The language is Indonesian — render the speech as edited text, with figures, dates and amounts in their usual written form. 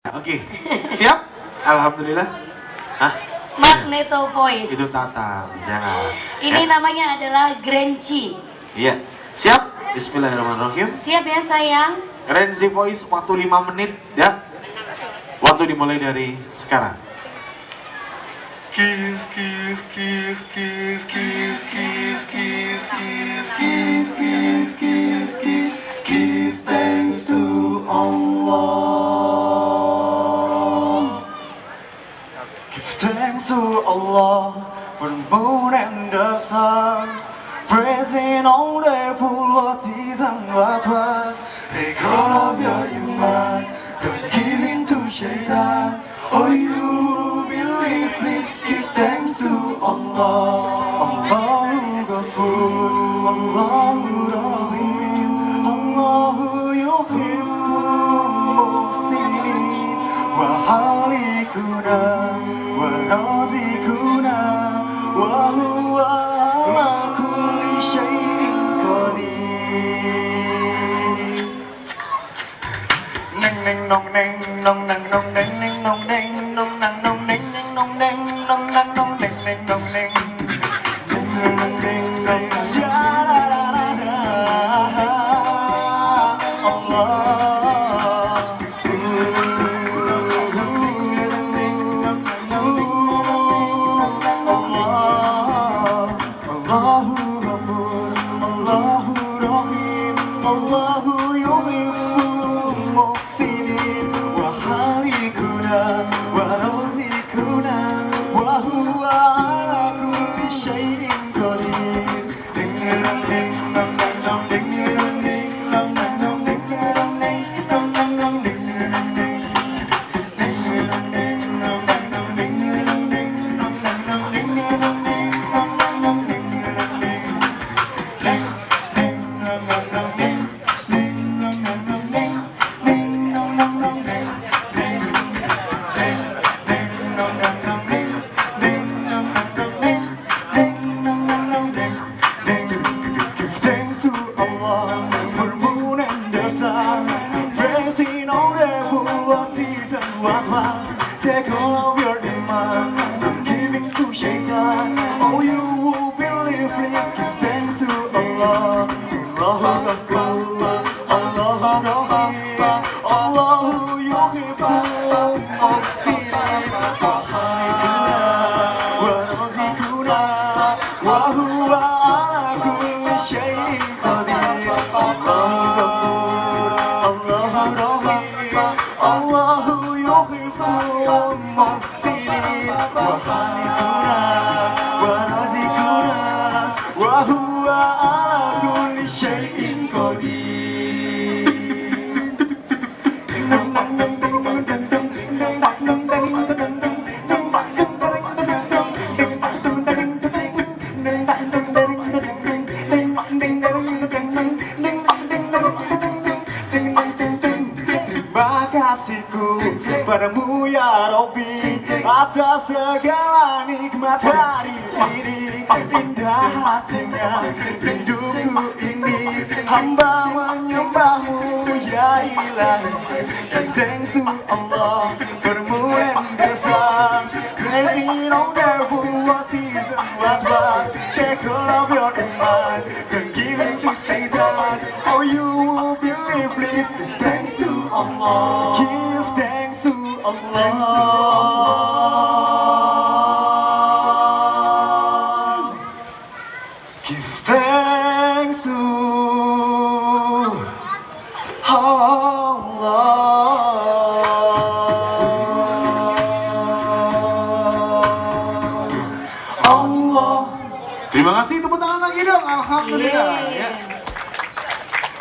Oke, siap? Alhamdulillah. Hah? Magneto Voice. Itu Tatang, jangan. Ini namanya adalah Grenci. Iya, siap? Bismillahirrahmanirrahim. Siap ya sayang? Grenci Voice waktu 5 menit ya. Waktu dimulai dari sekarang. Give, give, give, give, give, give, give, give, give, give, give, give, give thanks to Allah. Give thanks to Allah for the moon and the stars, praising all the full what is and what was. Take all of your iman, don't give in to shaitan. Oh, you believe, please give thanks to Allah. Allahu Ghafur, Allahu Rahim, Allahu yuhibbul muhsinin, wa halikuna wa razikuna, wa huwa ala kulli syai'in qadir. Neng neng nong neng nong neng nong neng neng nong neng nong nang nong neng neng nong neng nong nang nong neng neng nong neng nong neng neng Allah. Allahu Ghafur, Allahu Rahim, Allahu yuhibbul muhsinin, wa halikuna wa razikuna, wa huwa ala kulli syai'in qadir. Ding dong ding dong dong dong ding dong ding dong dong dong ding dong ding dong dong dong ding dong ding ding dong ding dong dong dong ding dong ding dong dong dong ding dong ding dong dong dong ding dong ding ding ding dong dong dong ding ding dong dong dong ding ding dong dong dong ding ding ding ding dong dong dong ding ding dong dong dong ding ding dong dong dong ding ding. Give thanks to Allah for the moon and the stars, praising all the what is and what was. Take all of your demand, don't give in to shaitan. Oh, you who believe, please give thanks to Allah. Allahu Ghafur, Allahu Rahim, Allahu yuhibbul muhsinin, wa halikuna wa razikuna, wa huwa ala kulli syai'in qadir. Allahu Ghafur, Allahu Rahim, Allahu yuhibbul muhsinin, wa halikuna wa razikuna, wa huwa ala kulli syai'in qadir. Terima kasihku padamu ya Robbi atas segala nikmat hari ini. Indah hatinya hidupku ini, hamba menyembahmu ya ilahi. Give thanks to Allah for the moon and the stars, praising all the what is and what was. Take all of your iman, don't give in to Satan. Oh, you who believe, please give thanks to Allah. Give thanks to Allah. Give thanks to Allah. Terima kasih, tepuk tangan lagi dong. Alhamdulillah. Yeay. Ya.